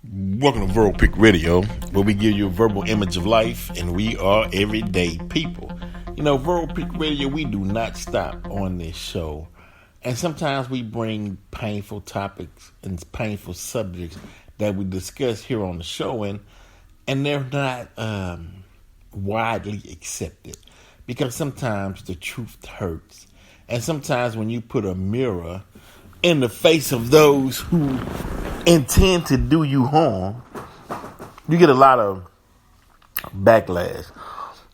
Welcome to Verbal Pick Radio, where we give you a verbal image of life, and we are everyday people. Verbal Pick Radio, we do not stop on this show. And sometimes we bring painful topics and painful subjects that we discuss here on the show, and they're not widely accepted because sometimes the truth hurts. And sometimes when you put a mirror in the face of those who intend to do you harm, you get a lot of backlash.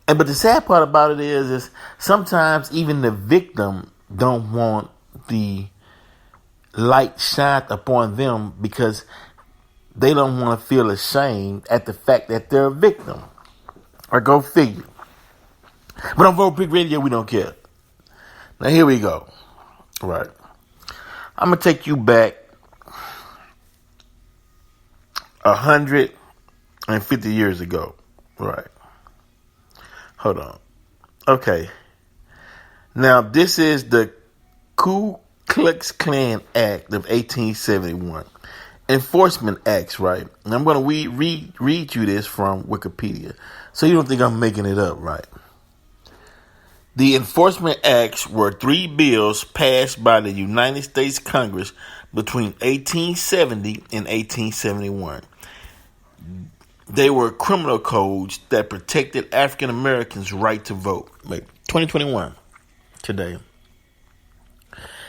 But the sad part about it is sometimes even the victim don't want the light shined upon them because they don't want to feel ashamed at the fact that they're a victim. Or go figure. But on Vote Pick Radio, we don't care. Now here we go. Right. I'm going to take you back 150 years ago. Right. Hold on. Okay. Now, this is the Ku Klux Klan Act of 1871. Enforcement Acts, right? And I'm going to read you this from Wikipedia, so you don't think I'm making it up, right? The Enforcement Acts were 3 bills passed by the United States Congress between 1870 and 1871. They were criminal codes that protected African Americans' right to vote. Like 2021, today.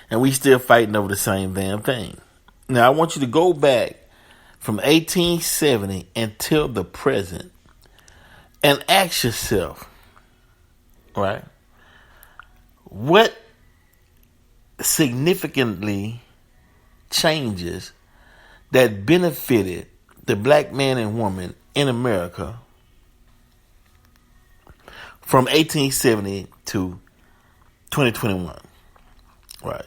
And we still fighting over the same damn thing. Now, I want you to go back from 1870 until the present and ask yourself, right? What significantly changes that benefited the black man and woman in America from 1870 to 2021? Right.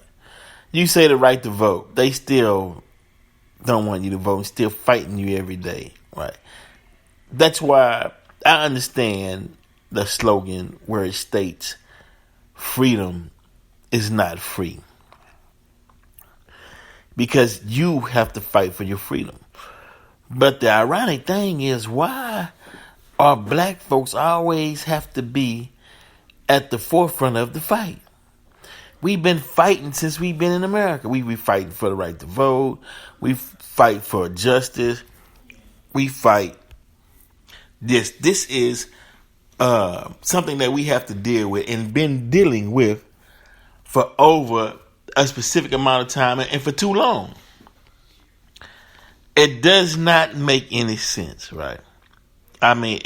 You say the right to vote. They still don't want you to vote, still fighting you every day. Right. That's why I understand the slogan where it states, freedom is not free. Because you have to fight for your freedom. But the ironic thing is, why are black folks always have to be at the forefront of the fight? We've been fighting since we've been in America. We fighting for the right to vote. We fight for justice. We fight this. This is something that we have to deal with and been dealing with for over a specific amount of time and for too long. It does not make any sense, right? I mean,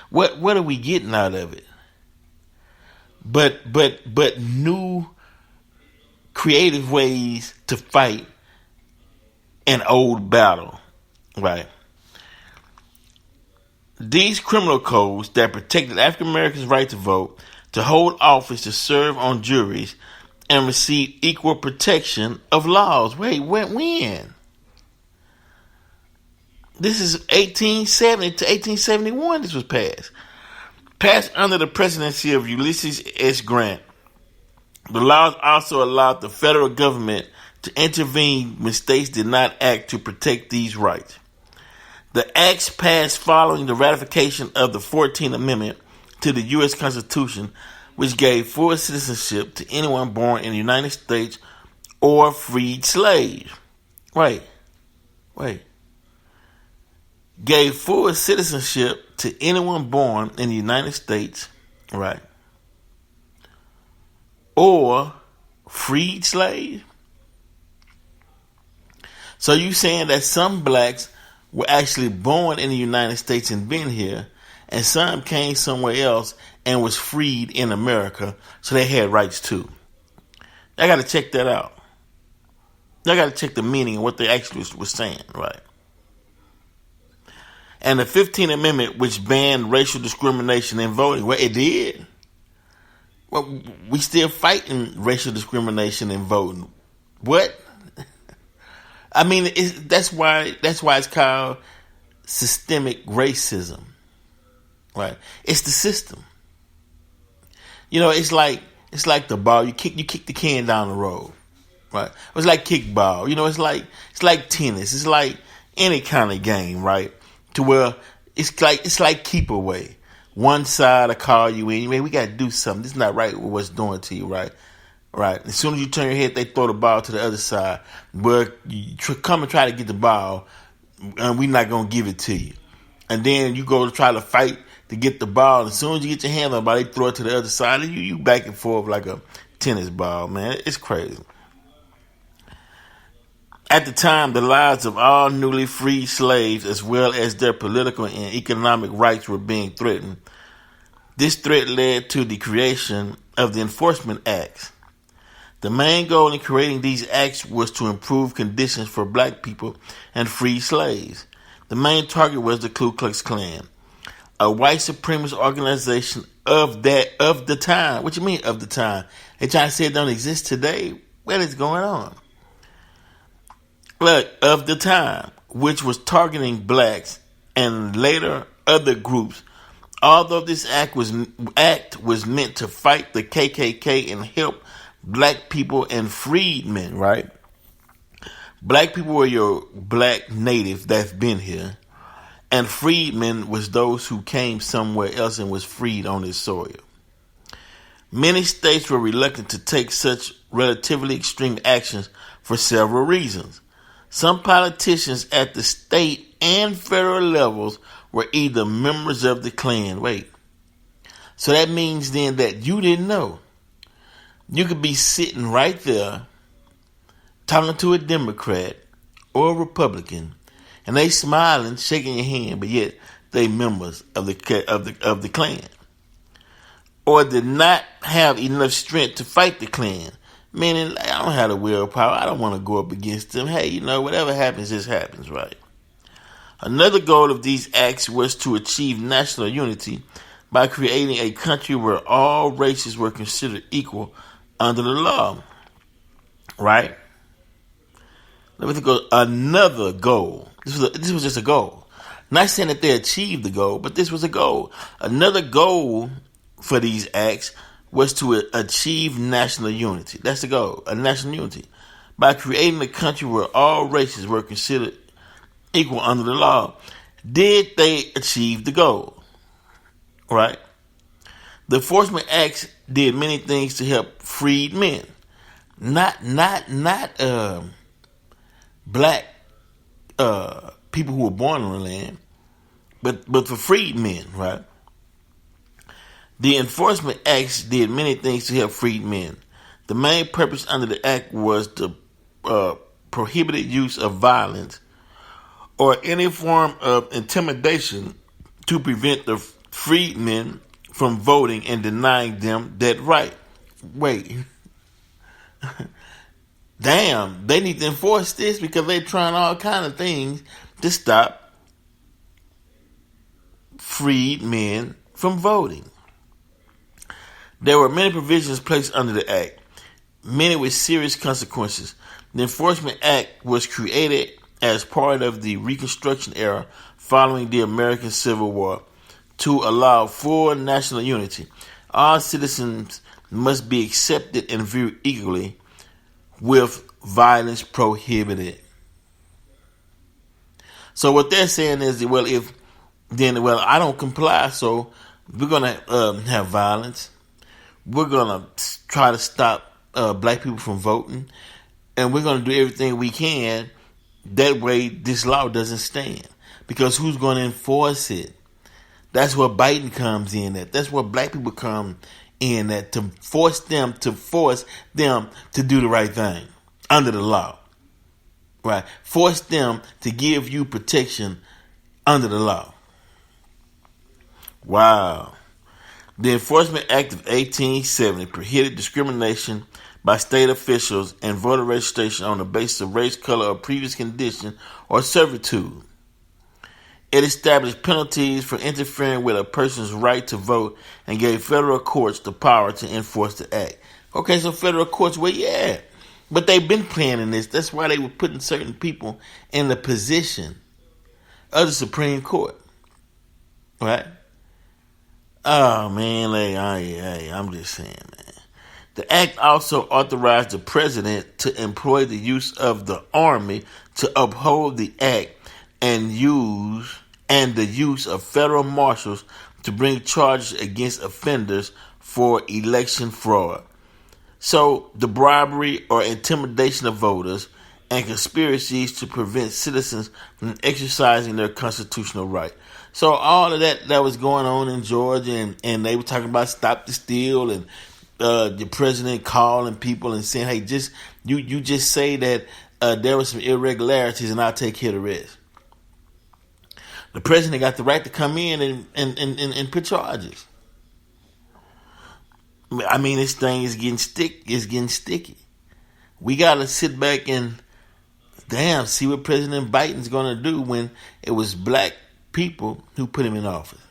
what are we getting out of it? But new creative ways to fight an old battle, right? These criminal codes that protected African Americans' right to vote, to hold office, to serve on juries, and receive equal protection of laws. Wait, when? This is 1870 to 1871 this was passed. Passed under the presidency of Ulysses S. Grant. The laws also allowed the federal government to intervene when states did not act to protect these rights. The acts passed following the ratification of the 14th Amendment to the U.S. Constitution, which gave full citizenship to anyone born in the United States or freed slaves. Wait. Gave full citizenship to anyone born in the United States, right? Or freed slaves. So you saying that some blacks were actually born in the United States and been here, and some came somewhere else and was freed in America, so they had rights too. I got to check that out. I got to check the meaning of what they actually was saying, right? And the 15th Amendment, which banned racial discrimination in voting, well, it did. Well, we still fighting racial discrimination in voting. What? I mean, that's why it's called systemic racism, right? It's the system. It's like the ball. You kick the can down the road, right? It's like kickball. It's like tennis. It's like any kind of game, right? To where it's like keep away. One side will call you in, man, we got to do something. This is not right with what's doing to you, right? Right. As soon as you turn your head, they throw the ball to the other side. But you come and try to get the ball, and we're not going to give it to you. And then you go to try to fight to get the ball. As soon as you get your hand on the ball, they throw it to the other side, and you back and forth like a tennis ball, man. It's crazy. At the time, the lives of all newly freed slaves, as well as their political and economic rights, were being threatened. This threat led to the creation of the Enforcement Acts. The main goal in creating these acts was to improve conditions for black people and free slaves. The main target was the Ku Klux Klan, a white supremacist organization of the time. What you mean of the time? They try to say it don't exist today? What is going on? Look, of the time, which was targeting blacks and later other groups. Although this act was meant to fight the KKK and help black people and freedmen, right? Black people were your black natives that's been here, and freedmen was those who came somewhere else and was freed on this soil. Many states were reluctant to take such relatively extreme actions for several reasons. Some politicians at the state and federal levels were either members of the Klan. Wait. So that means then that you didn't know. You could be sitting right there talking to a Democrat or a Republican, and they smiling, shaking your hand, but yet they members of the Klan, or did not have enough strength to fight the Klan. Meaning, I don't have the willpower. I don't want to go up against them. Hey, whatever happens, just happens, right? Another goal of these acts was to achieve national unity by creating a country where all races were considered equal under the law, right? Let me go. Another goal. This was just a goal. Not saying that they achieved the goal, but this was a goal. Another goal for these acts was to achieve national unity. That's the goal, a national unity. By creating a country where all races were considered equal under the law. Did they achieve the goal? Right? The Enforcement Acts did many things to help freed men. Not black people who were born on the land, but for freed men, right? The Enforcement Acts did many things to help freed men. The main purpose under the act was the prohibited use of violence or any form of intimidation to prevent the freedmen from voting and denying them that right. Wait. Damn, they need to enforce this because they're trying all kind of things to stop freed men from voting. There were many provisions placed under the act, many with serious consequences. The Enforcement Act was created as part of the Reconstruction era following the American Civil War to allow full national unity. All citizens must be accepted and viewed equally, with violence prohibited. So what they're saying is, I don't comply, so we're going to have violence. We're going to try to stop black people from voting, and we're going to do everything we can. That way this law doesn't stand, because who's going to enforce it? That's where Biden comes in at. That's where black people come in at, to force them to do the right thing under the law. Right? Force them to give you protection under the law. Wow. The Enforcement Act of 1870 prohibited discrimination by state officials and voter registration on the basis of race, color, or previous condition or servitude. It established penalties for interfering with a person's right to vote and gave federal courts the power to enforce the act. Okay, so federal courts, well, yeah. But they've been planning this. That's why they were putting certain people in the position of the Supreme Court. Right? Oh, man, I'm just saying, man. The act also authorized the president to employ the use of the army to uphold the act, and the use of federal marshals to bring charges against offenders for election fraud. So the bribery or intimidation of voters and conspiracies to prevent citizens from exercising their constitutional right. So all of that was going on in Georgia, and they were talking about stop the steal, and the president calling people and saying, "Hey, you just say that there were some irregularities, and I'll take care of the rest." The president got the right to come in and put charges. I mean, this thing is getting sticky. We gotta sit back and see what President Biden's gonna do when it was black people who put him in office,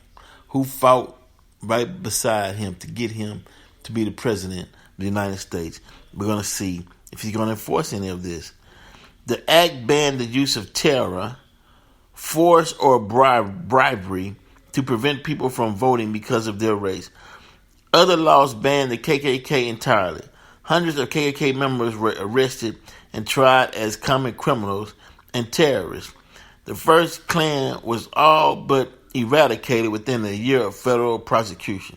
who fought right beside him to get him to be the president of the United States. We're gonna see if he's gonna enforce any of this. The act banned the use of terror, force, or bribery to prevent people from voting because of their race. Other laws banned the KKK entirely. Hundreds of KKK members were arrested and tried as common criminals and terrorists. The first Klan was all but eradicated within a year of federal prosecution.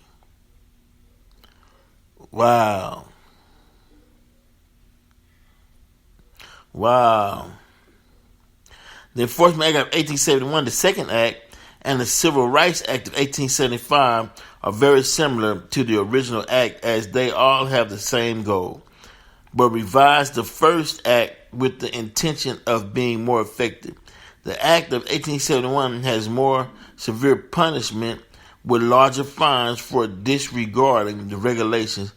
Wow. The Enforcement Act of 1871, the Second Act, and the Civil Rights Act of 1875 are very similar to the original act, as they all have the same goal, but revised the first act with the intention of being more effective. The Act of 1871 has more severe punishment with larger fines for disregarding the regulations,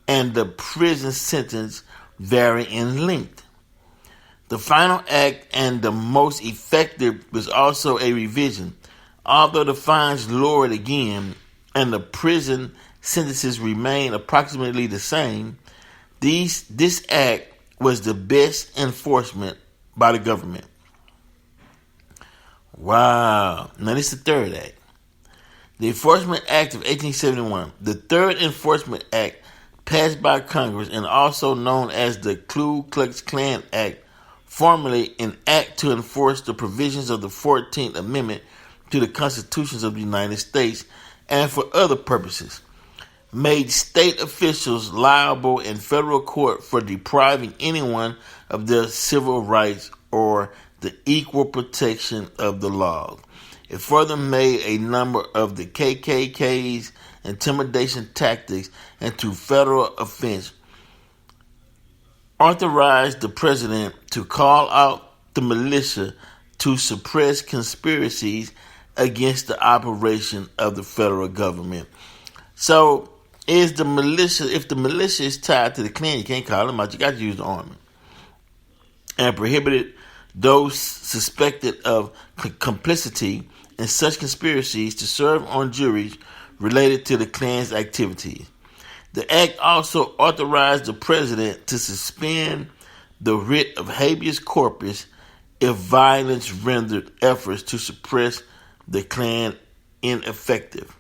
and the prison sentence vary in length. The final act and the most effective was also a revision. Although the fines lowered again and the prison sentences remain approximately the same, this act was the best enforcement by the government. Wow. Now this is the third act. The Enforcement Act of 1871. The third Enforcement Act, passed by Congress and also known as the Ku Klux Klan Act, formerly an act to enforce the provisions of the 14th Amendment to the Constitution of the United States and for other purposes, made state officials liable in federal court for depriving anyone of their civil rights or the equal protection of the law. It further made a number of the KKK's intimidation tactics into federal offense, authorized the president to call out the militia to suppress conspiracies against the operation of the federal government. So, if the militia is tied to the Klan, you can't call them out. You got to use the army. And prohibited those suspected of complicity in such conspiracies to serve on juries related to the Klan's activities. The act also authorized the president to suspend the writ of habeas corpus if violence rendered efforts to suppress the Klan ineffective.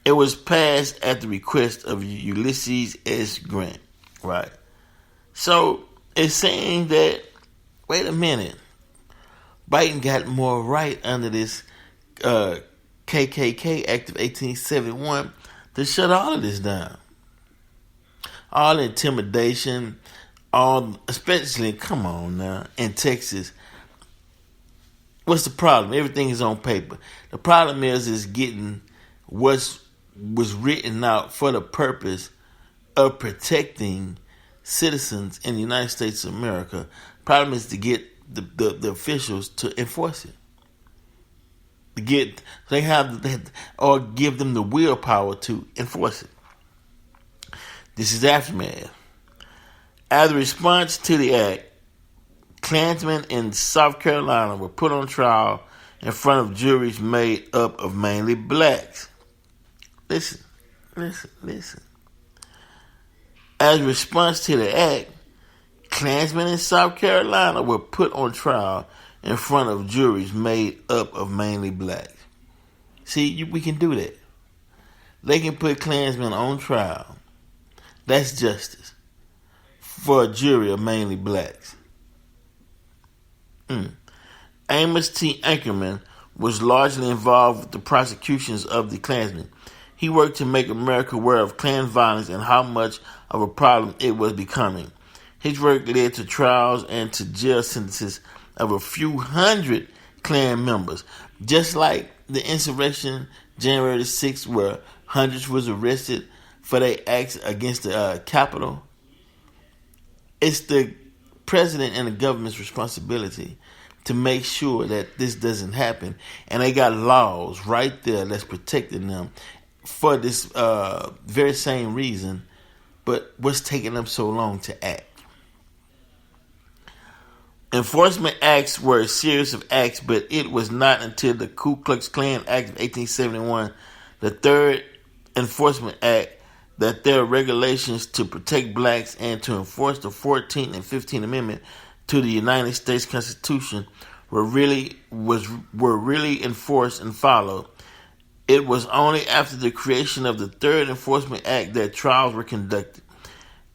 It was passed at the request of Ulysses S. Grant, right? So it's saying that, wait a minute, Biden got more right under this KKK Act of 1871 to shut all of this down. All intimidation, especially, come on now, in Texas. What's the problem? Everything is on paper. The problem is getting what was written out for the purpose of protecting citizens in the United States of America. The problem is to get the officials to enforce it. Or give them the willpower to enforce it. This is aftermath. As a response to the act, Klansmen in South Carolina were put on trial in front of juries made up of mainly blacks. Listen. As a response to the act, Klansmen in South Carolina were put on trial in front of juries made up of mainly blacks. See, we can do that. They can put Klansmen on trial. That's justice for a jury of mainly blacks. Amos T. Anchorman was largely involved with the prosecutions of the Klansmen. He worked to make America aware of Klan violence and how much of a problem it was becoming. His work led to trials and to jail sentences of a few hundred Klan members, just like the insurrection January 6th, where hundreds was arrested for their acts against the Capitol. It's the president and the government's responsibility to make sure that this doesn't happen, and they got laws right there that's protecting them for this very same reason. But what's taking them so long to act? Enforcement acts were a series of acts, but it was not until the Ku Klux Klan Act of 1871, the third enforcement act, that their regulations to protect blacks and to enforce the 14th and 15th Amendment to the United States Constitution were really enforced and followed. It was only after the creation of the Third Enforcement Act that trials were conducted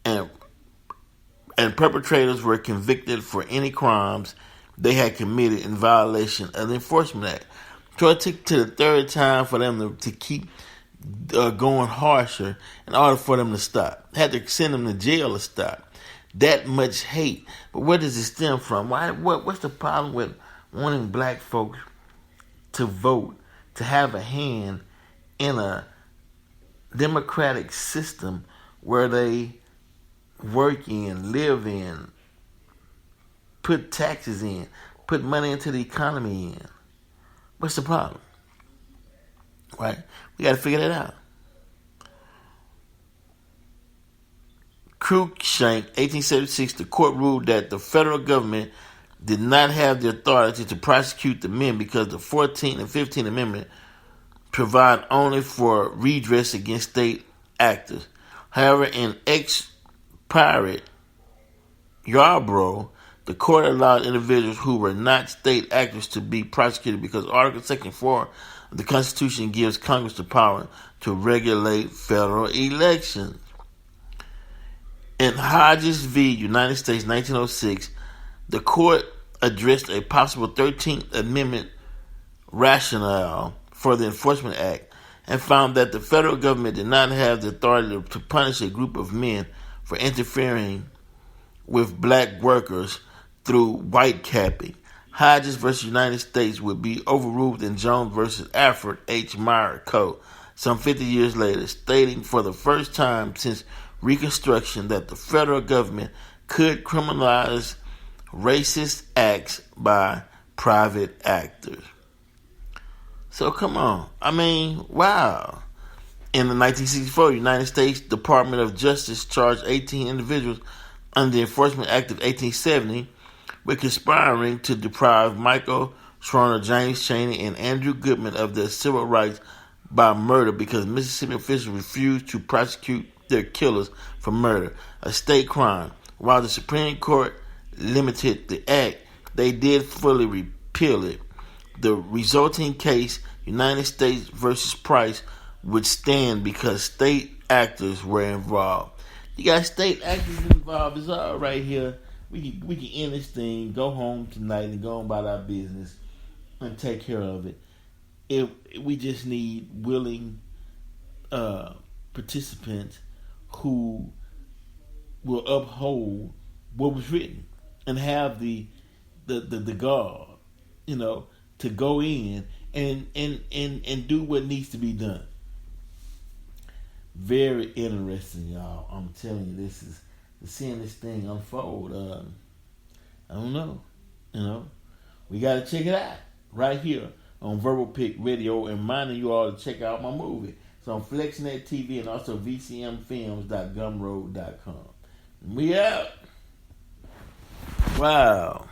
and perpetrators were convicted for any crimes they had committed in violation of the Enforcement Act. So it took to the third time for them to keep going harsher in order for them to stop. Had to send them to jail to stop. That much hate. But where does it stem from? What's the problem with wanting black folks to vote, to have a hand in a democratic system where they work in, live in, put taxes in, put money into the economy in? What's the problem? Right? We got to figure that out. Cruikshank, 1876, the court ruled that the federal government did not have the authority to prosecute the men because the 14th and 15th Amendment provide only for redress against state actors. However, in ex-pirate Yarborough, the court allowed individuals who were not state actors to be prosecuted because Article Section 4 of the Constitution gives Congress the power to regulate federal elections. In Hodges v. United States, 1906, the court addressed a possible 13th Amendment rationale for the Enforcement Act and found that the federal government did not have the authority to punish a group of men for interfering with black workers through white capping. Hodges v. United States would be overruled in Jones v. Alfred H. Meyer Co. some 50 years later, stating for the first time since Reconstruction that the federal government could criminalize racist acts by private actors. So come on. I mean, wow. In the 1964 United States Department of Justice charged 18 individuals under the Enforcement Act of 1870 with conspiring to deprive Michael Schwerner, James Chaney, and Andrew Goodman of their civil rights by murder because Mississippi officials refused to prosecute their killers for murder, a state crime. While the Supreme Court limited the act, they did fully repeal it. The resulting case, United States versus Price, would stand because state actors were involved. You got state actors involved. It's all right here. We can end this thing, go home tonight, and go on about our business and take care of it. We just need willing participants who will uphold what was written and have the guard, to go in and do what needs to be done. Very interesting, y'all. I'm telling you, this is seeing this thing unfold. I don't know. We got to check it out right here on Verbal Pick Radio, and reminding you all to check out my movie. It's on FlexNet TV and also VCMFilms.gumroad.com. We out. Wow.